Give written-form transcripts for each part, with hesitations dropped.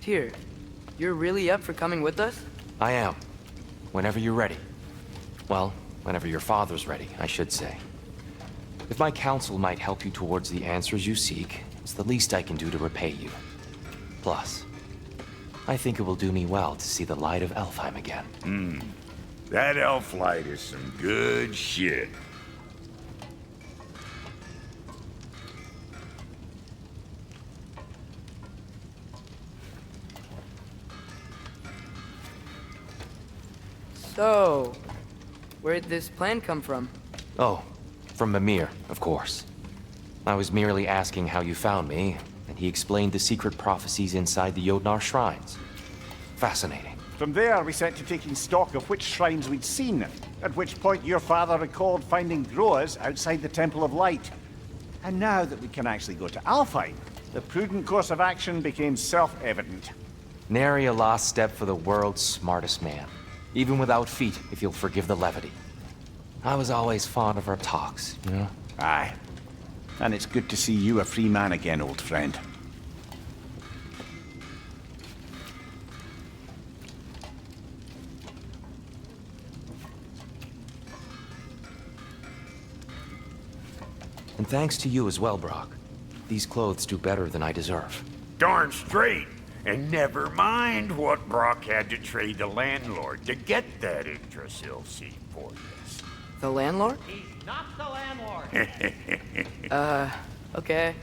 Tyr, you're really up for coming with us? I am. Whenever you're ready. Well, whenever your father's ready, I should say. If my counsel might help you towards the answers you seek, it's the least I can do to repay you. Plus, I think it will do me well to see the light of Elfheim again. That elf light is some good shit. So, where'd this plan come from? Oh, from Mimir, of course. I was merely asking how you found me, and he explained the secret prophecies inside the Jotnar shrines. Fascinating. From there, we set to taking stock of which shrines we'd seen, at which point your father recalled finding growers outside the Temple of Light. And now that we can actually go to Alfheim, the prudent course of action became self-evident. Nary a lost step for the world's smartest man. Even without feet, if you'll forgive the levity. I was always fond of our talks, you know? Aye. And it's good to see you a free man again, old friend. And thanks to you as well, Brock. These clothes do better than I deserve. Darn straight. And never mind what Brock had to trade the landlord to get that Yggdrasil seed for us. The landlord? He's not the landlord. Okay.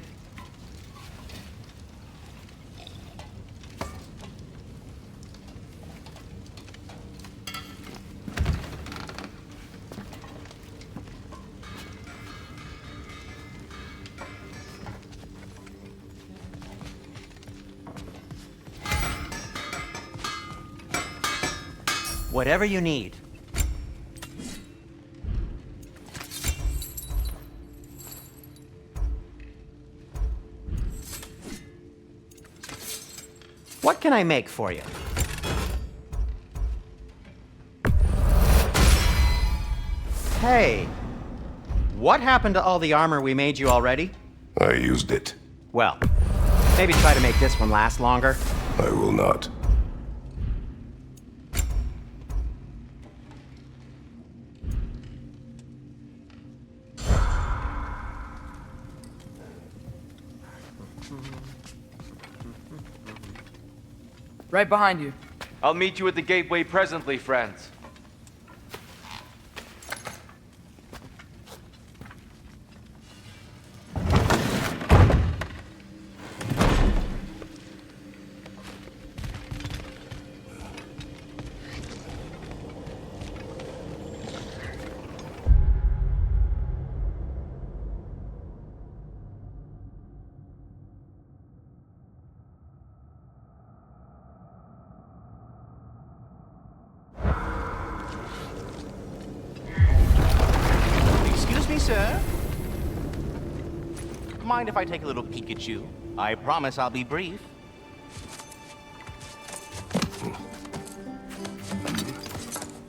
Whatever you need. What can I make for you? Hey, what happened to all the armor we made you already? I used it. Well, maybe try to make this one last longer. I will not. Right behind you. I'll meet you at the gateway presently, friends. Sir? Mind if I take a little peek at you? I promise I'll be brief.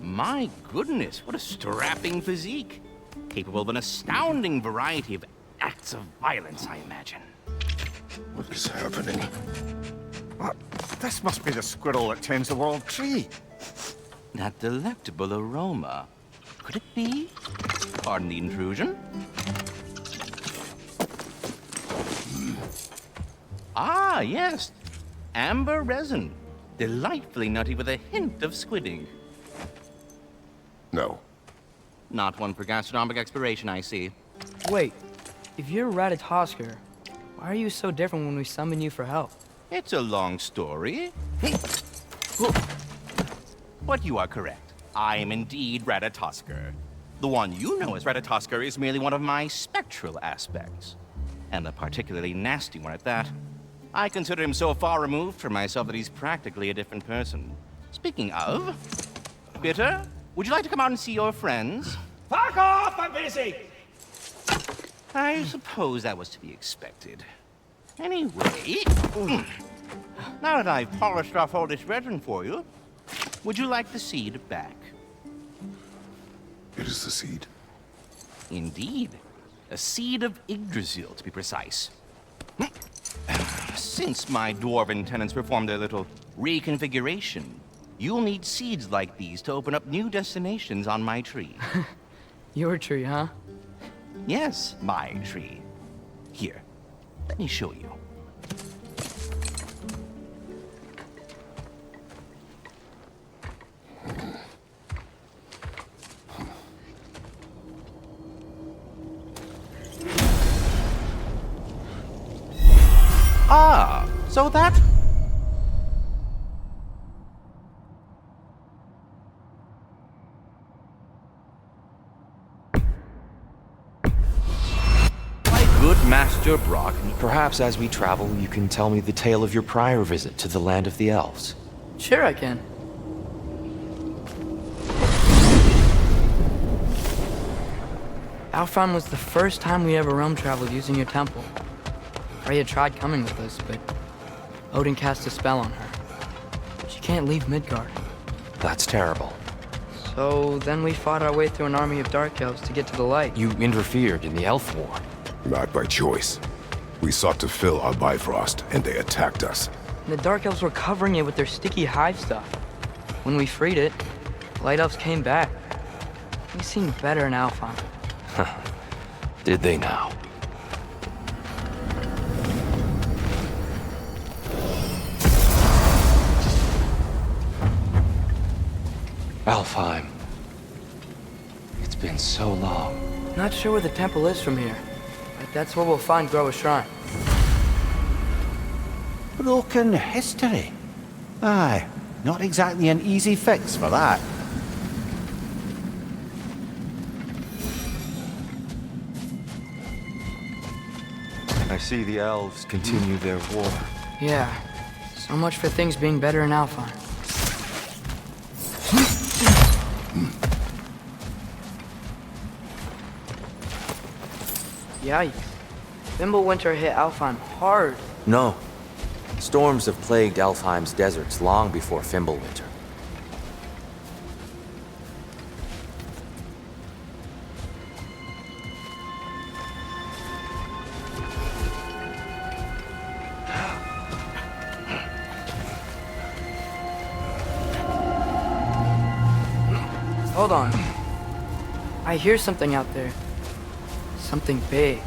My goodness, what a strapping physique. Capable of an astounding variety of acts of violence, I imagine. What is happening? What? This must be the squirrel that tends the world tree. That delectable aroma. Could it be? Pardon the intrusion. Ah, yes. Amber resin. Delightfully nutty with a hint of squidding. No. Not one for gastronomic exploration, I see. Wait, if you're Ratatoskr, why are you so different when we summon you for help? It's a long story. But you are correct. I am indeed Ratatoskr. The one you know as Ratatoskr is merely one of my spectral aspects. And a particularly nasty one at that. I consider him so far removed from myself that he's practically a different person. Speaking of... Bitter, would you like to come out and see your friends? Fuck off! I'm busy! I suppose that was to be expected. Anyway... Now that I've polished off all this resin for you, would you like the seed back? It is the seed. Indeed. A seed of Yggdrasil, to be precise. Since my dwarven tenants performed their little reconfiguration, you'll need seeds like these to open up new destinations on my tree. Your tree, huh? Yes, my tree. Here, let me show you. Ah, so that... My good Master Brock. Perhaps as we travel, you can tell me the tale of your prior visit to the land of the elves. Sure I can. Alfheim was the first time we ever realm traveled using your temple. Freya tried coming with us, but Odin cast a spell on her. She can't leave Midgard. That's terrible. So then we fought our way through an army of dark elves to get to the light. You interfered in the elf war. Not by choice. We sought to fill our Bifrost, and they attacked us. And the dark elves were covering it with their sticky hive stuff. When we freed it, the light elves came back. We seemed better in Alfheim. Did they now? Alfheim. It's been so long. Not sure where the temple is from here, but that's where we'll find Groa's shrine. Broken history. Aye, not exactly an easy fix for that. I see the elves continue their war. Yeah, so much for things being better in Alfheim. Yikes. Fimbulwinter hit Alfheim hard. No. Storms have plagued Alfheim's deserts long before Fimbulwinter. Hold on. I hear something out there. Something big.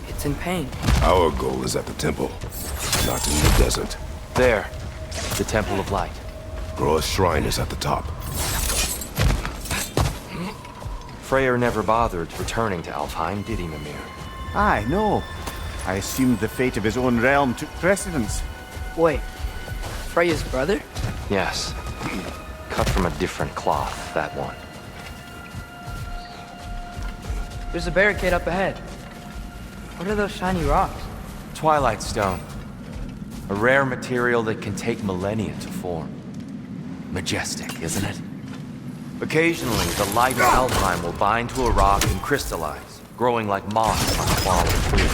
It's in pain. Our goal is at the temple, not in the desert. There. The Temple of Light. Groa's shrine is at the top. Freyr never bothered returning to Alfheim, did he, Mimir? Aye, no. I assumed the fate of his own realm took precedence. Wait. Freya's brother? Yes. Cut from a different cloth, that one. There's a barricade up ahead. What are those shiny rocks? Twilight Stone. A rare material that can take millennia to form. Majestic, isn't it? Occasionally, the light of Alfheim will bind to a rock and crystallize, growing like moss on a fallen tree.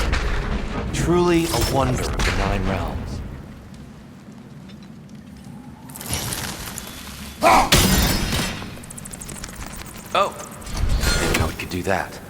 Truly a wonder of the Nine Realms. Oh! Didn't know it could do that.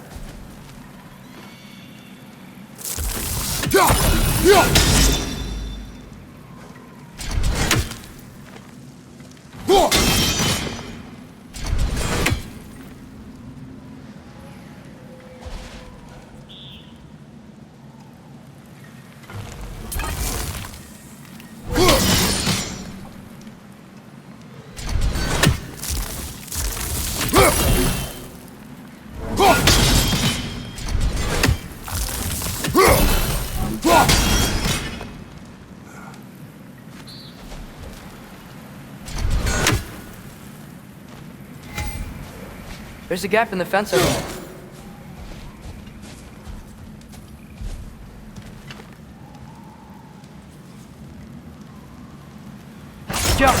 There's a gap in the fence over there. Jump!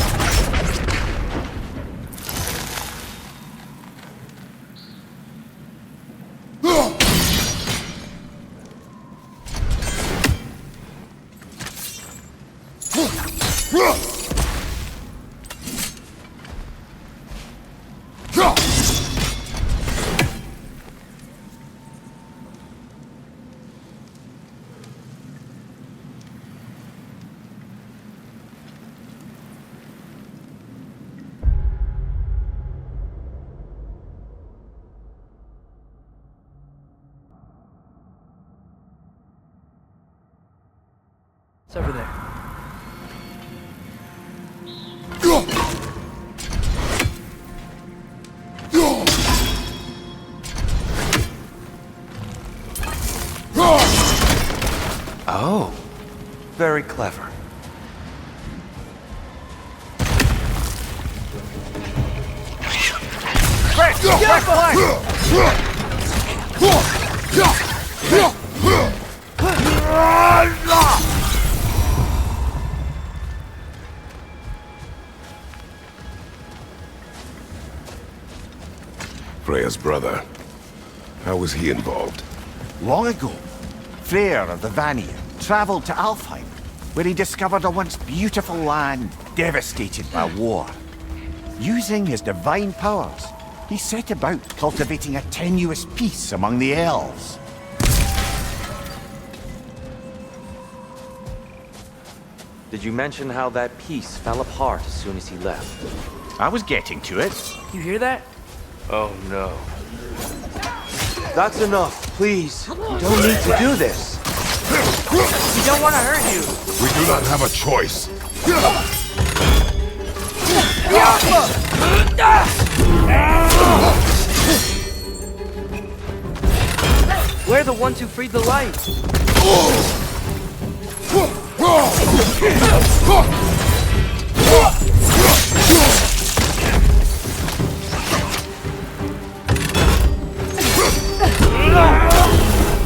It's over there. Oh, very clever. Freya's brother. How was he involved? Long ago, Freyr of the Vanir traveled to Alfheim, where he discovered a once beautiful land devastated by war. Using his divine powers, he set about cultivating a tenuous peace among the elves. Did you mention how that piece fell apart as soon as he left? I was getting to it. You hear that? Oh no. That's enough, please. You don't need to do this. We don't want to hurt you. We do not have a choice. We're the ones who freed the light.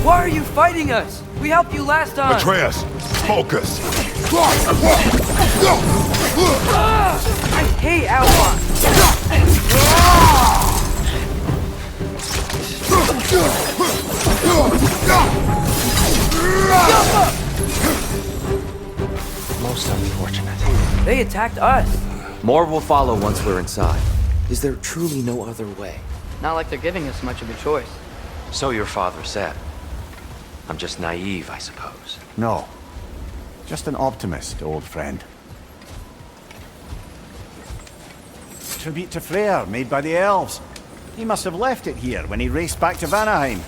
Why are you fighting us? We helped you last time. Atreus, focus. I hate Alpha. Most unfortunate. They attacked us. More will follow once we're inside. Is there truly no other way? Not like they're giving us much of a choice. So your father said. I'm just naive, I suppose. No. Just an optimist, old friend. Tribute to Freyr, made by the elves. He must have left it here when he raced back to Vanaheim.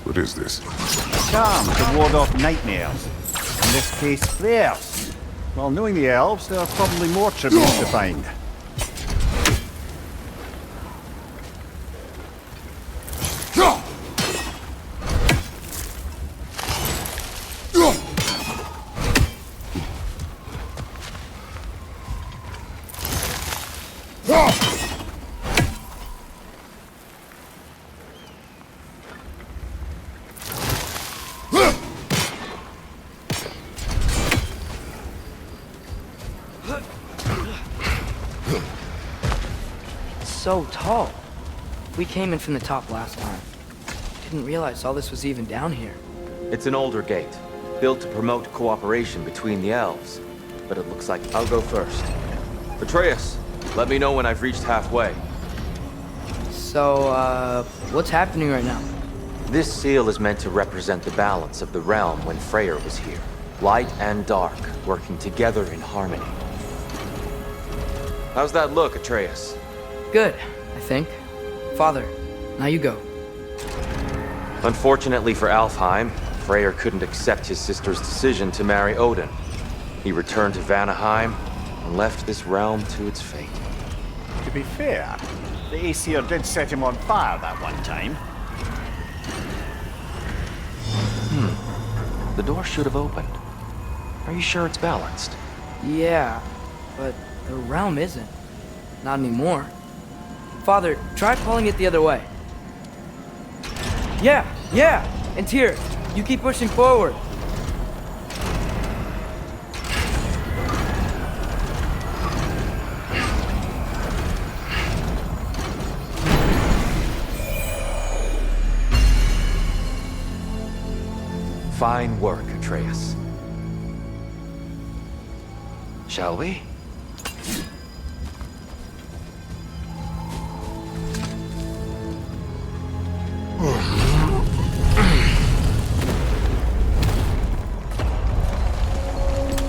What is this? A charm to ward off nightmares. In this case, Freyr's. Well, knowing the elves, there are probably more tributes to find. So tall. We came in from the top last time. Didn't realize all this was even down here. It's an older gate, built to promote cooperation between the elves. But it looks like I'll go first. Atreus, let me know when I've reached halfway. So, what's happening right now? This seal is meant to represent the balance of the realm when Freyr was here. Light and dark, working together in harmony. How's that look, Atreus? Good, I think. Father, now you go. Unfortunately for Alfheim, Freyr couldn't accept his sister's decision to marry Odin. He returned to Vanaheim and left this realm to its fate. To be fair, the Aesir did set him on fire that one time. The door should have opened. Are you sure it's balanced? Yeah, but the realm isn't. Not anymore. Father, try pulling it the other way. Yeah! And Tyr, you keep pushing forward. Fine work, Atreus. Shall we?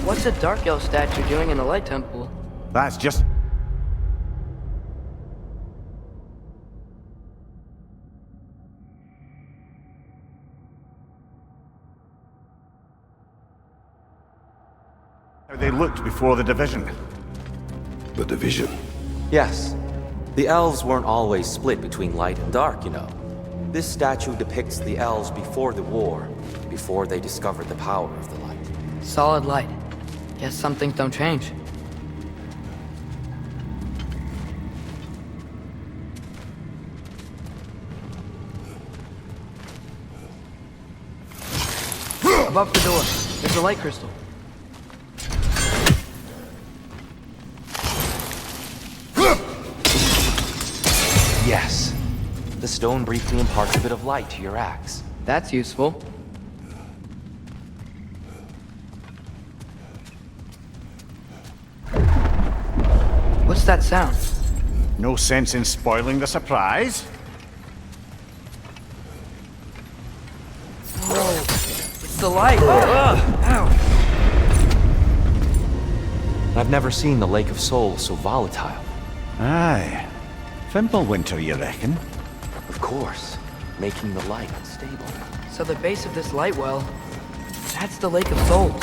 What's a Dark Elf statue doing in the Light Temple? That's just... How they looked before the division. The division. Yes. The elves weren't always split between light and dark, you know. This statue depicts the elves before the war, before they discovered the power of the light. Solid light. Guess some things don't change. Above the door, there's a light crystal. Yes. The stone briefly imparts a bit of light to your axe. That's useful. What's that sound? No sense in spoiling the surprise. It's the light! Ow! I've never seen the Lake of Souls so volatile. Aye. Fimbulwinter, you reckon? Of course, making the light unstable. So the base of this light well, that's the Lake of Souls.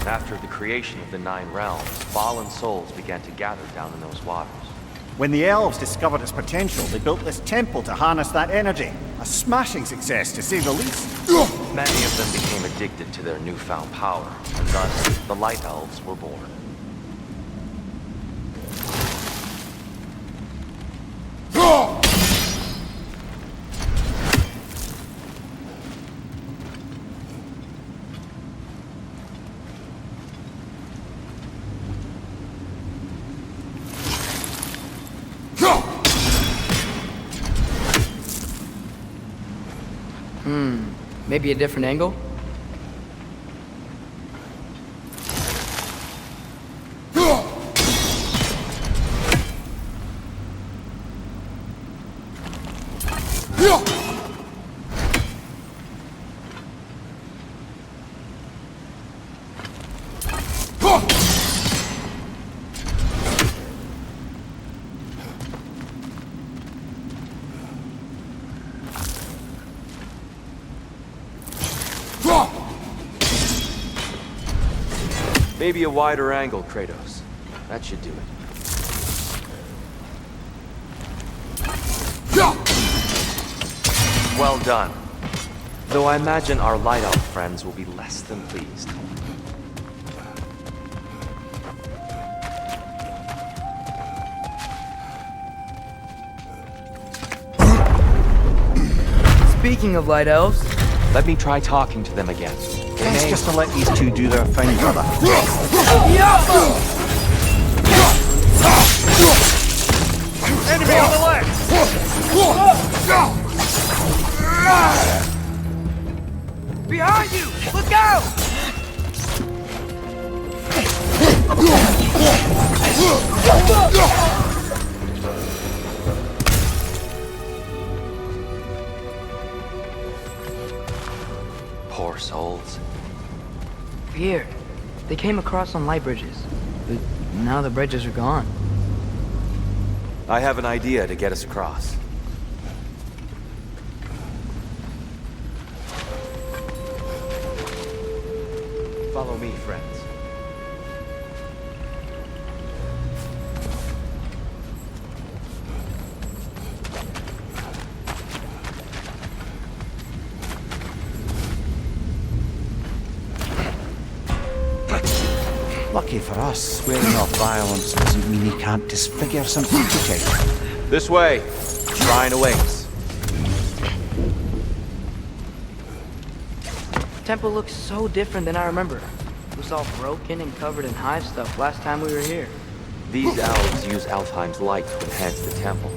After the creation of the Nine Realms, fallen souls began to gather down in those waters. When the elves discovered its potential, they built this temple to harness that energy. A smashing success, to say the least. Many of them became addicted to their newfound power, and thus the Light Elves were born. Maybe a different angle? Maybe a wider angle, Kratos. That should do it. Well done. Though I imagine our Light Elf friends will be less than pleased. Speaking of light elves, Let me try talking to them again. Best just to let these two do their thing, brother. Enemy on the left! behind you! Look out! Poor souls. Weird. They came across on light bridges, but now the bridges are gone. I have an idea to get us across. Follow me, friends. Lucky for us, swearing off violence doesn't mean he can't disfigure some architecture. This way. Shrine awaits. The temple looks so different than I remember. It was all broken and covered in hive stuff last time we were here. These elves use Alfheim's light to enhance the temple,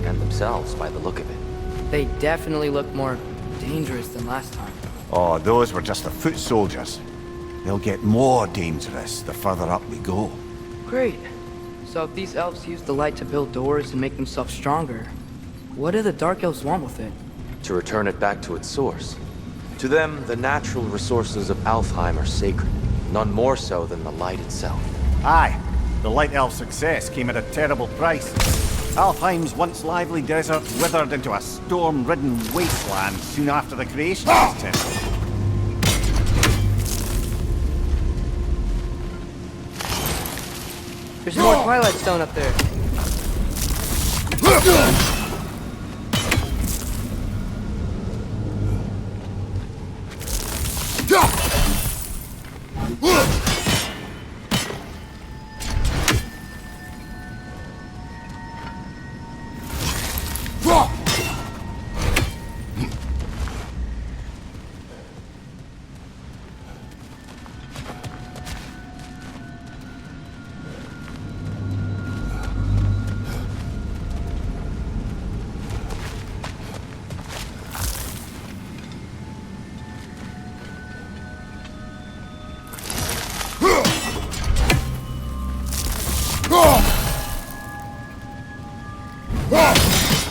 and themselves by the look of it. They definitely look more dangerous than last time. Oh, those were just the foot soldiers. They'll get more dangerous the further up we go. Great. So if these elves use the light to build doors and make themselves stronger, what do the Dark Elves want with it? To return it back to its source. To them, the natural resources of Alfheim are sacred, none more so than the light itself. Aye, the Light Elf success came at a terrible price. Alfheim's once lively desert withered into a storm-ridden wasteland soon after the creation of this temple. There's more Twilight Stone up there.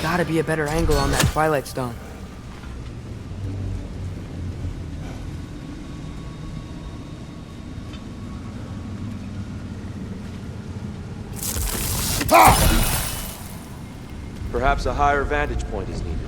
Gotta be a better angle on that Twilight Stone. Perhaps a higher vantage point is needed.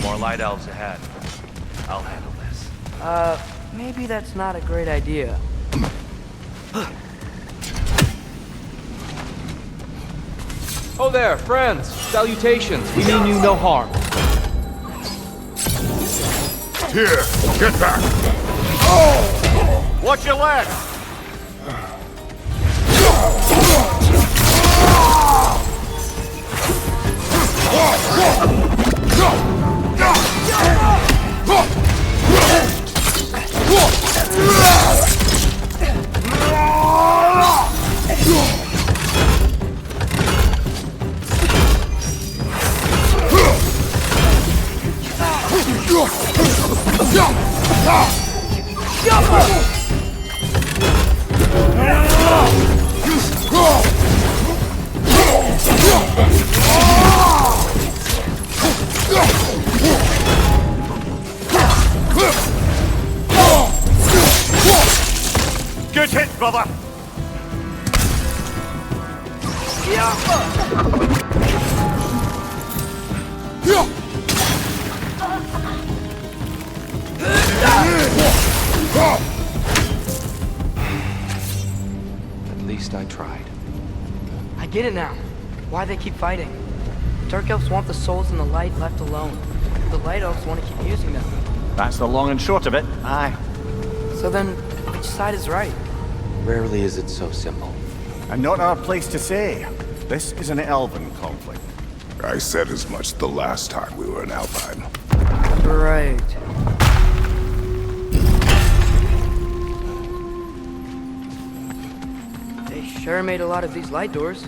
More light elves ahead. I'll handle this. Maybe that's not a great idea. Oh there, friends! Salutations! We mean you no harm. Here, get back! Watch your leg! Good hit, brother! At least I tried. I get it now. Why they keep fighting. The Dark Elves want the souls in the light left alone. The Light Elves want to keep using them. That's the long and short of it. Aye. So then, which side is right? Rarely is it so simple. And not our place to say. This is an elven conflict. I said as much the last time we were in Alpine. Right. They sure made a lot of these light doors.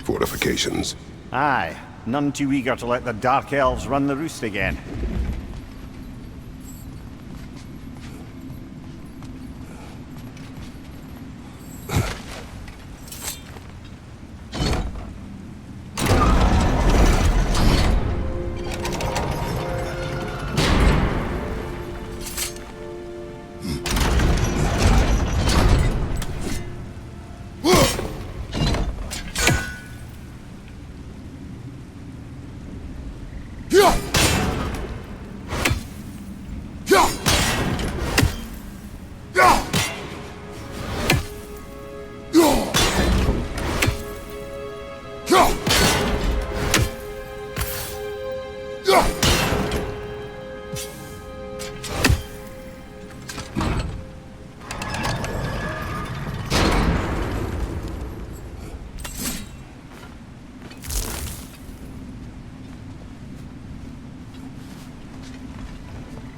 Fortifications. Aye. None too eager to let the Dark Elves run the roost again.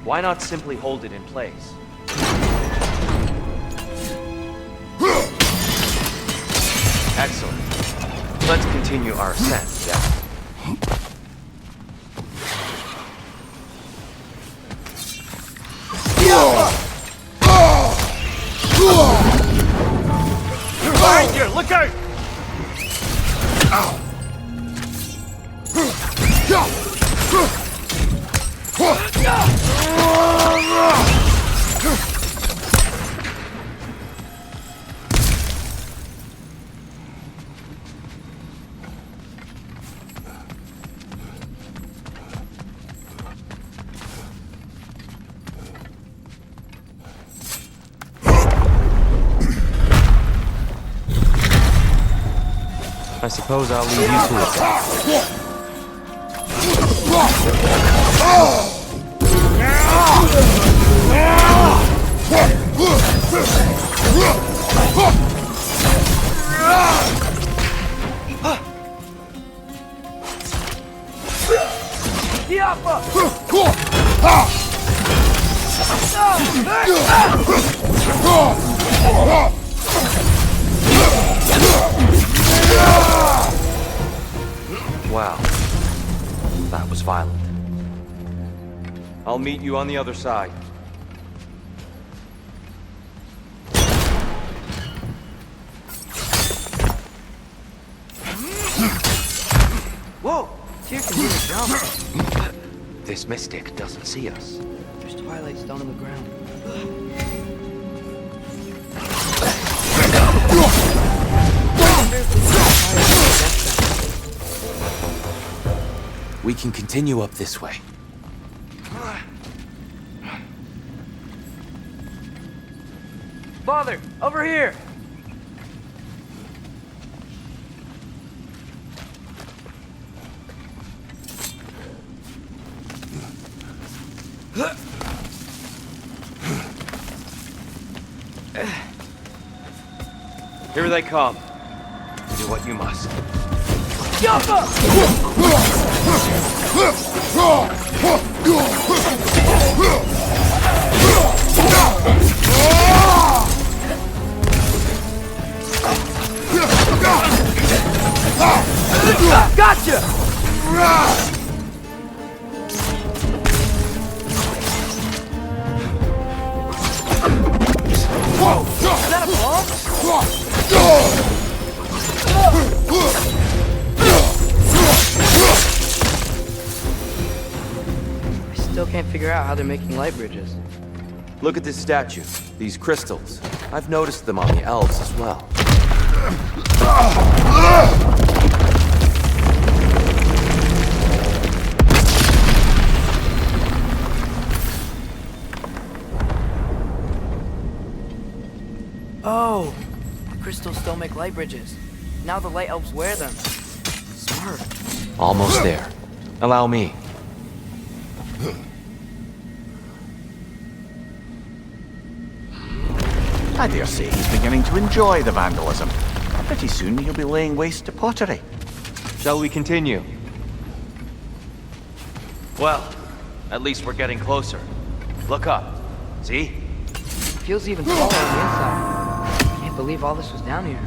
Why not simply hold it in place? Excellent. Let's continue our ascent, shall we? Behind you! Look out! I suppose I'll leave you to it. Wow. That was violent. I'll meet you on the other side. Whoa! Tyr can hear the jump. This mystic doesn't see us. There's twilight stone on the ground. We can continue up this way. Father, over here! Here they come. Do what you must. Gotcha! Is that a bomb? I still can't figure out how they're making light bridges. Look at this statue. These crystals. I've noticed them on the elves as well. Oh! The crystals still make light bridges. Now the light elves wear them. Smart. Almost there. Allow me. I dare say he's beginning to enjoy the vandalism. Pretty soon he'll be laying waste to pottery. Shall we continue? Well, at least we're getting closer. Look up. See? Feels even taller on the inside. Can't believe all this was down here.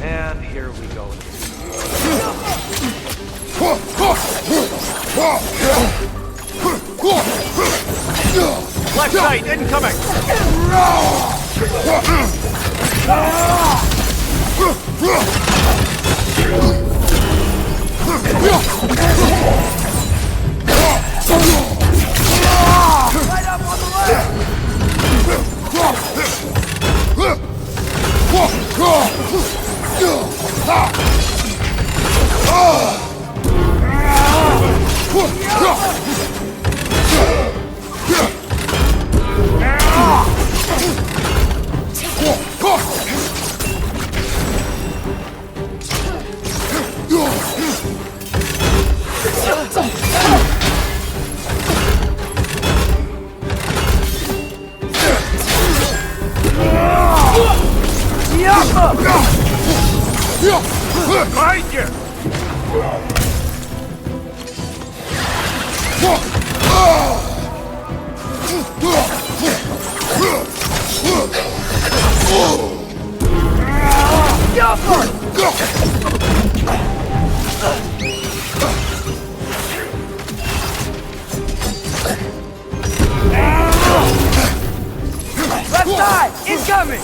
And here we go. Left side, incoming! Right up on the left! Behind you! Left side! Incoming!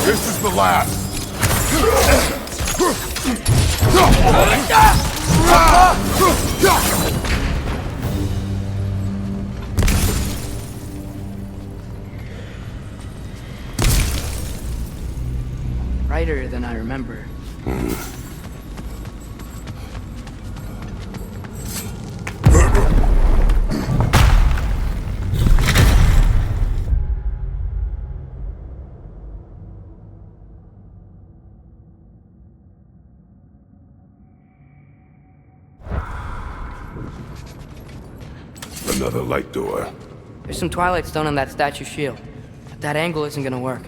This is the last. Brighter than I remember. Another light door. There's some Twilight Stone on that statue shield. But that angle isn't gonna work.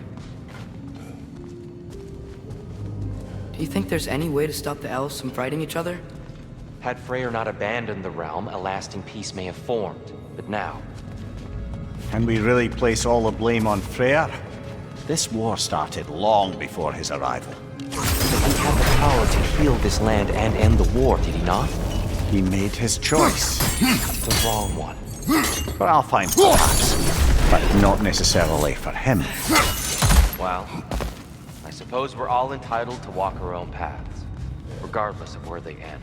Do you think there's any way to stop the elves from fighting each other? Had Freyr not abandoned the realm, a lasting peace may have formed. But now, Can we really place all the blame on Freyr? This war started long before his arrival. he had the power to heal this land and end the war, did he not? He made his choice. The wrong one. For Alfheim, perhaps, but not necessarily for him. Well, I suppose we're all entitled to walk our own paths, regardless of where they end.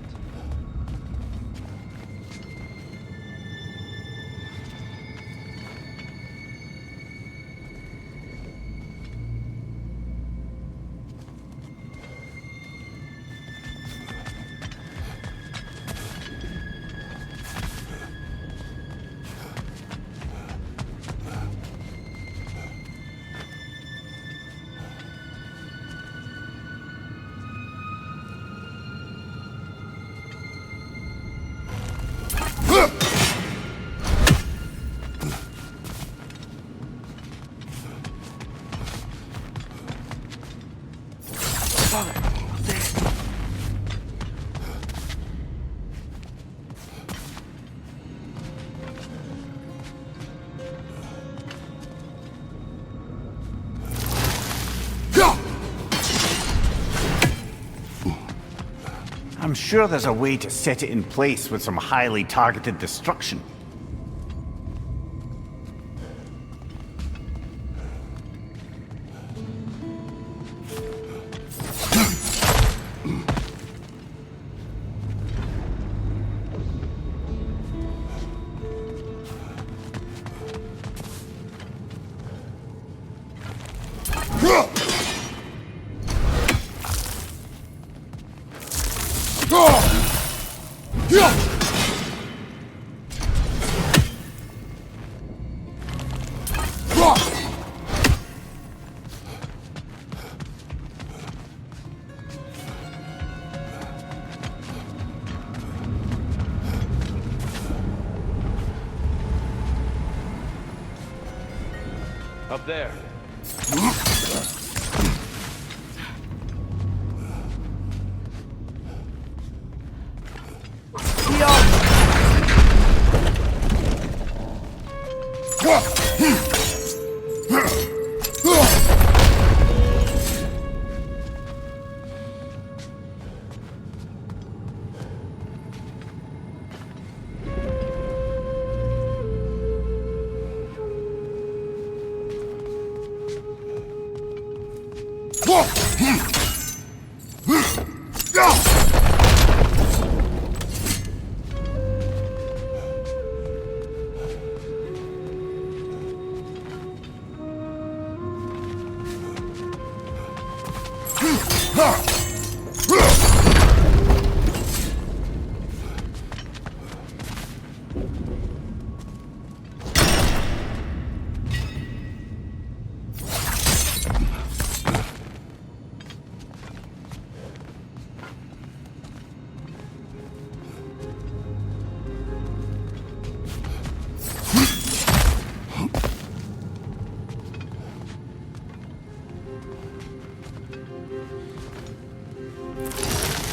I'm sure there's a way to set it in place with some highly targeted destruction. Up there.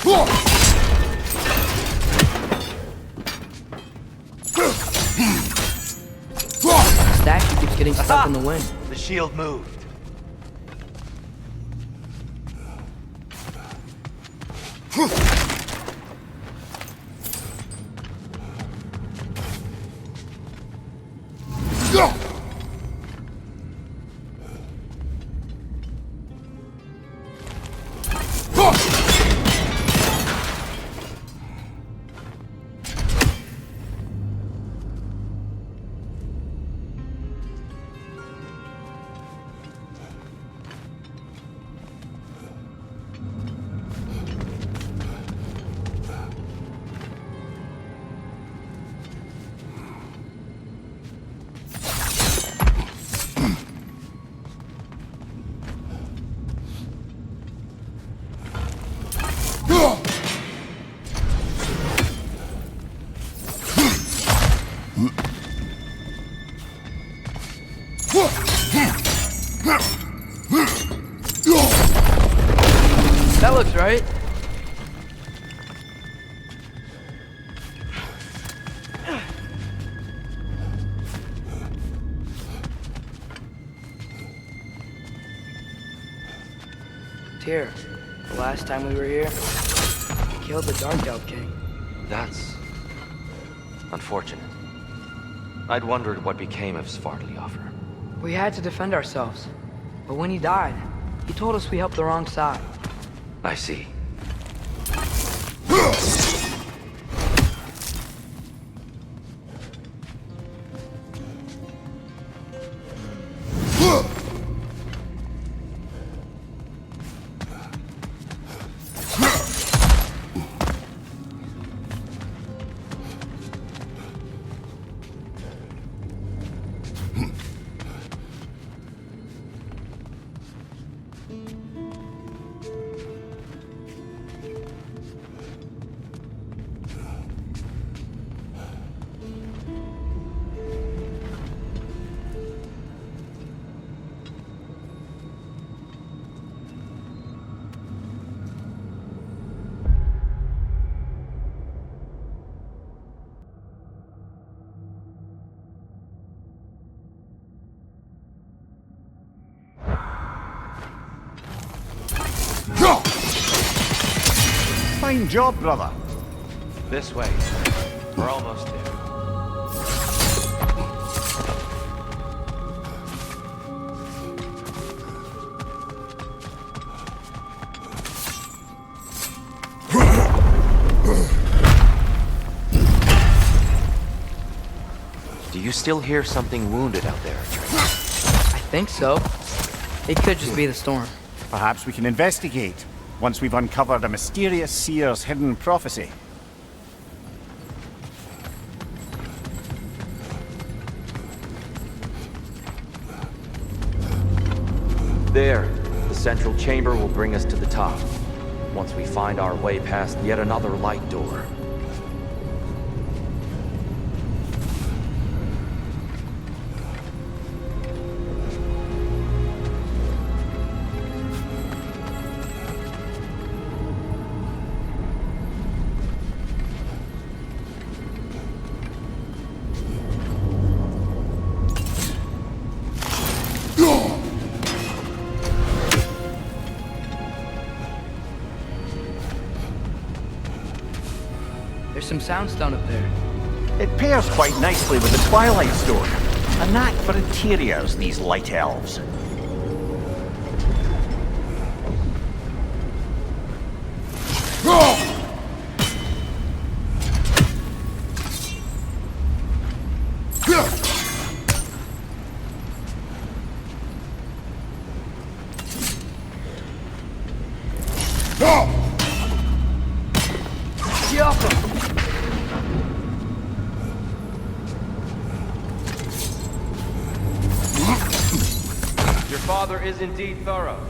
The statue keeps getting stuck in the wind. The shield moved. That looks right. Here, the last time we were here, he killed the Dark Elf King. That's unfortunate. I'd wondered what became of Svartalfur. We had to defend ourselves, but when he died, he told us we helped the wrong side. I see. Fine job, brother. This way. We're almost there. Do you still hear something wounded out there, I think so. It could just be the storm. Perhaps we can investigate once we've uncovered a mysterious seer's hidden prophecy. There, the central chamber will bring us to the top. Once we find our way past yet another light door. There's some soundstone up there. It pairs quite nicely with the Twilight Stone. A knack for interiors, these light elves. Your father is indeed thorough.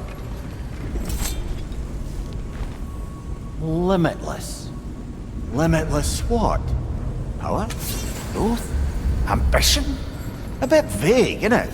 Limitless. Limitless what? Power? Growth? Ambition? A bit vague, isn't it?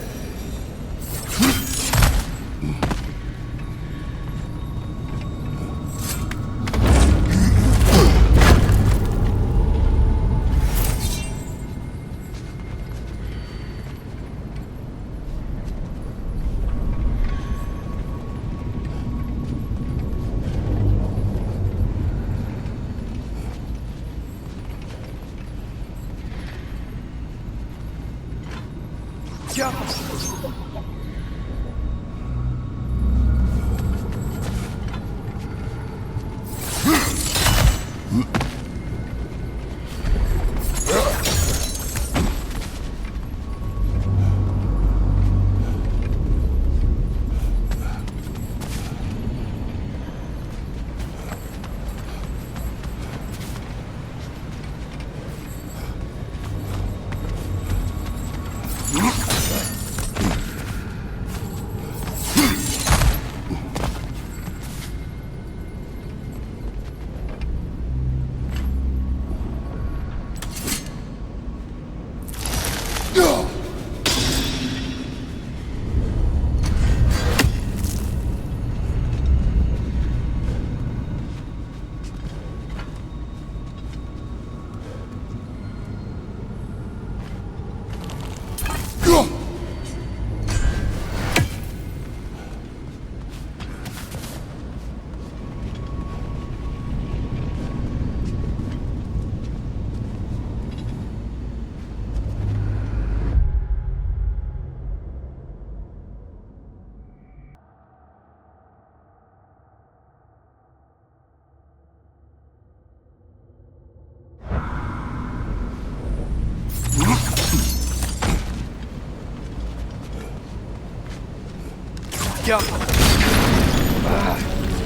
Jump!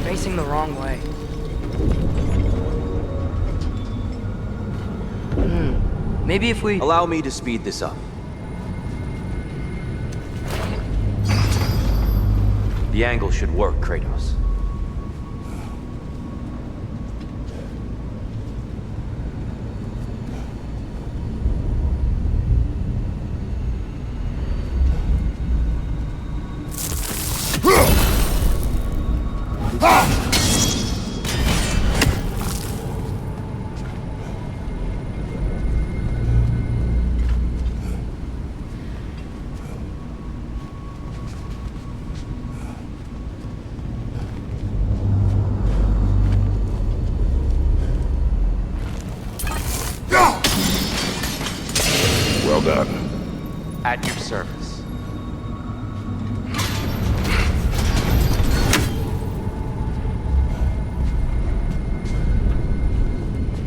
Facing the wrong way. Maybe if we... Allow me to speed this up. The angle should work, Kratos. Well done. At your service.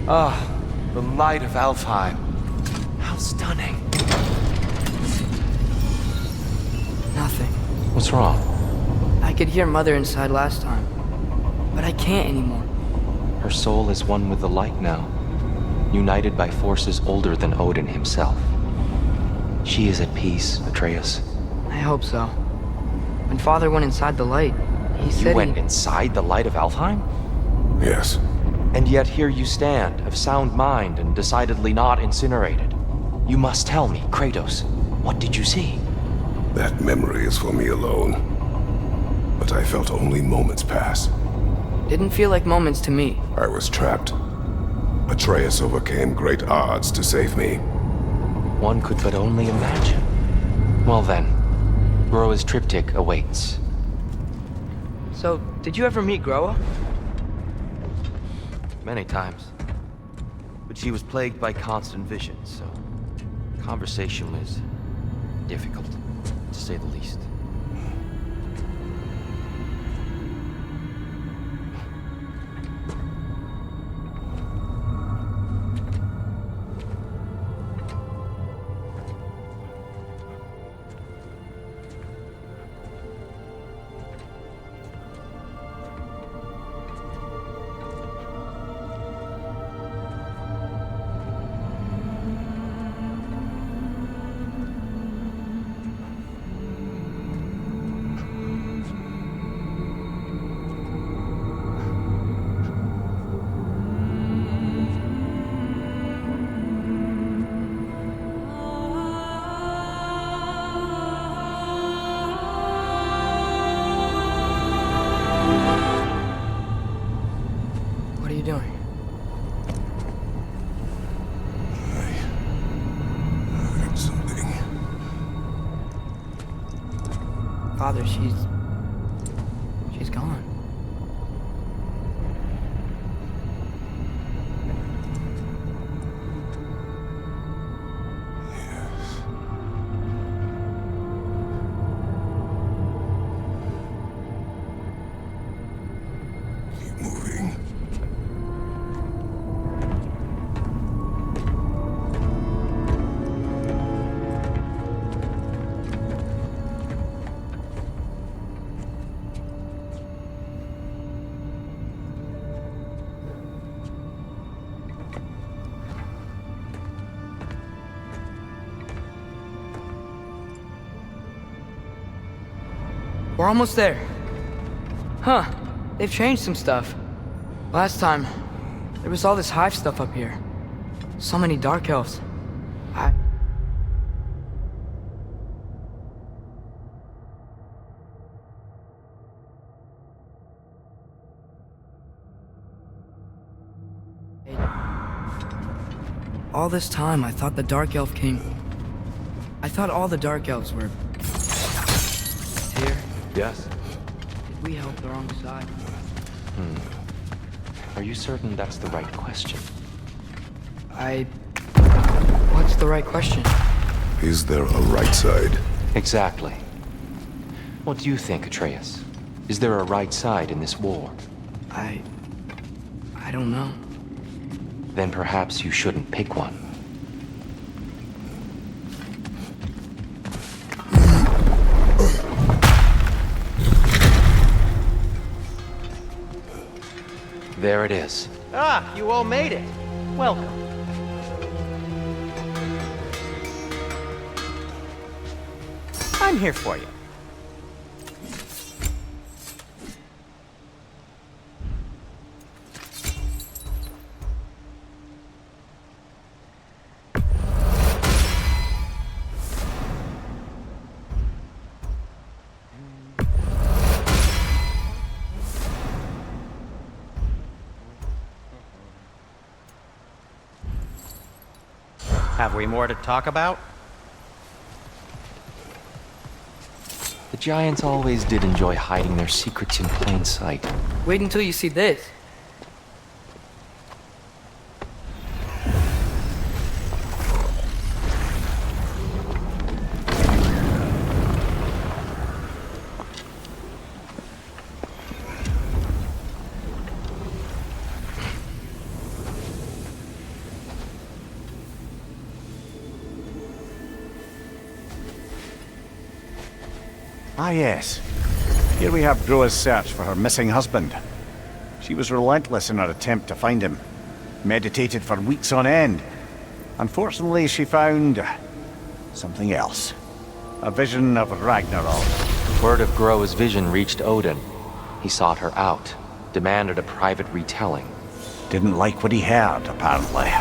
Ah, the light of Alfheim. How stunning. Nothing. What's wrong? I could hear Mother inside last time, but I can't anymore. Her soul is one with the light now, united by forces older than Odin himself. She is at peace, Atreus. I hope so. When Father went inside the light, he said You went inside the light of Alfheim? Yes. And yet here you stand, of sound mind and decidedly not incinerated. You must tell me, Kratos, what did you see? That memory is for me alone. But I felt only moments pass. Didn't feel like moments to me. I was trapped. Atreus overcame great odds to save me. One could but only imagine. Well then, Groa's triptych awaits. So, did you ever meet Groa? Many times. But she was plagued by constant visions, so conversation was difficult, to say the least. What are you doing? I heard something. Father, she's gone. We're almost there. Huh. They've changed some stuff. Last time, there was all this hive stuff up here. So many dark elves. All this time, I thought the Dark Elf King... I thought all the Dark Elves were... Here. Yes? Did we help the wrong side? Are you certain that's the right question? What's the right question? Is there a right side? Exactly. What do you think, Atreus? Is there a right side in this war? I don't know. Then perhaps you shouldn't pick one. There it is. Ah, you all made it. Welcome. I'm here for you. Have we more to talk about? The giants always did enjoy hiding their secrets in plain sight. Wait until you see this. Ah, yes. Here we have Groa's search for her missing husband. She was relentless in her attempt to find him. Meditated for weeks on end. Unfortunately, she found... something else. A vision of Ragnarok. Word of Groa's vision reached Odin. He sought her out, demanded a private retelling. Didn't like what he heard, apparently.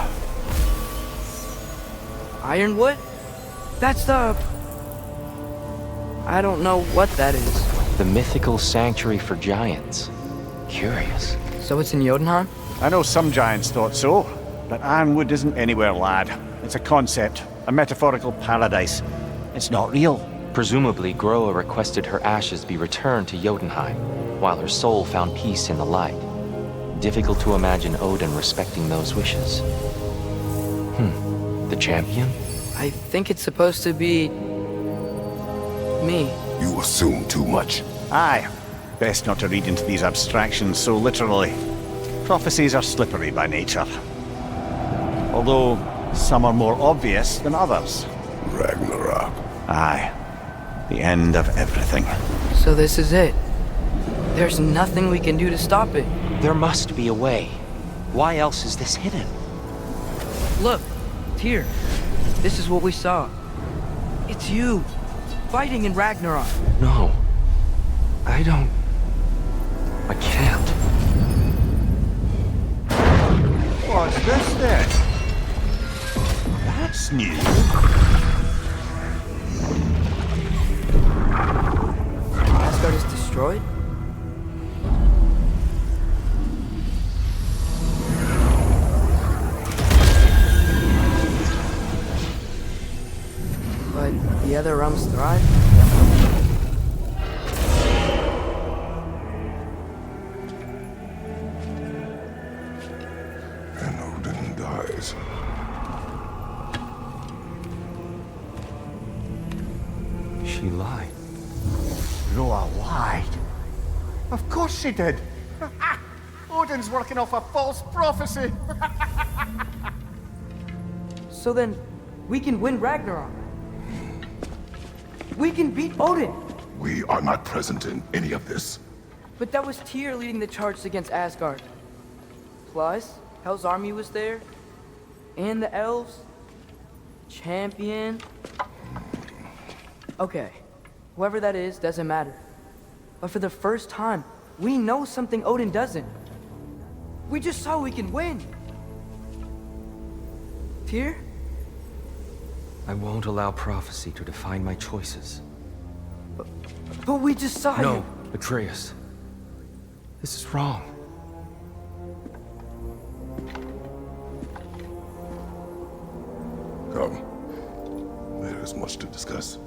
Ironwood? That's the... I don't know what that is. The mythical sanctuary for giants. Curious. So it's in Jotunheim? I know some giants thought so, but Ironwood isn't anywhere, lad. It's a concept, a metaphorical paradise. It's not real. Presumably, Groa requested her ashes be returned to Jotunheim, while her soul found peace in the light. Difficult to imagine Odin respecting those wishes. The champion? I think it's supposed to be... me. You assume too much. Aye. Best not to read into these abstractions so literally. Prophecies are slippery by nature. Although, some are more obvious than others. Ragnarok. Aye. The end of everything. So this is it. There's nothing we can do to stop it. There must be a way. Why else is this hidden? Look, Tyr. This is what we saw. It's you. Fighting in Ragnarok. No. I can't. What's this then? That's new. Asgard is destroyed? But the other realms thrive? And Odin dies. She lied. Groa lied. Of course she did. Odin's working off a false prophecy. So then, we can win Ragnarok. We can beat Odin. We are not present in any of this. But that was Tyr leading the charge against Asgard. Plus, Hell's army was there. And the elves. Champion. Okay. Whoever that is, doesn't matter. But for the first time, we know something Odin doesn't. We just saw we can win. Tyr? I won't allow prophecy to define my choices. But we just saw you. No, Atreus. This is wrong. Come. There is much to discuss.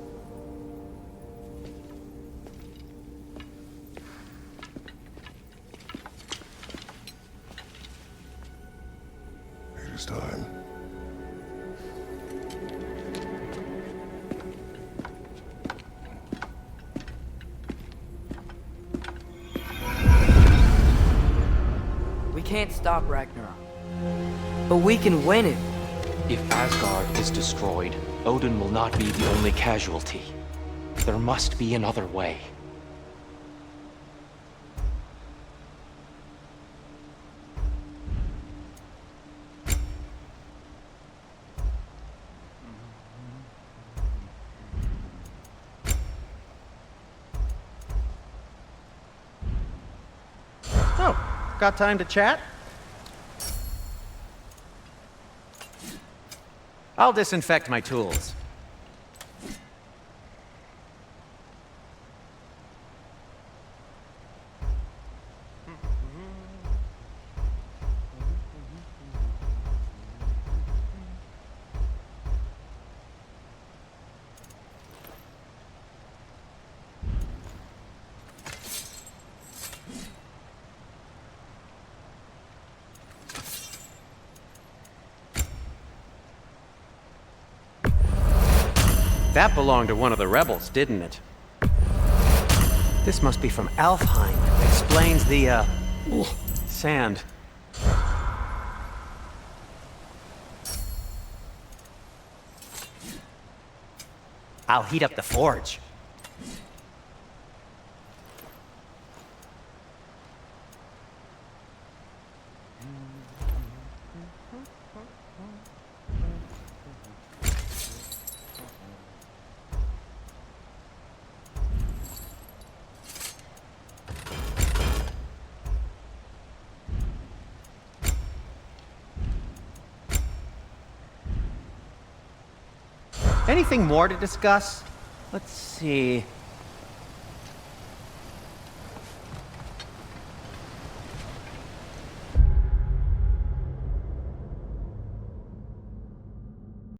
It is time. We can't stop Ragnarok. But we can win it. If Asgard is destroyed, Odin will not be the only casualty. There must be another way. So, got time to chat? I'll disinfect my tools. That belonged to one of the rebels, didn't it? This must be from Alfheim. Explains the, sand. I'll heat up the forge. Anything more to discuss? Let's see.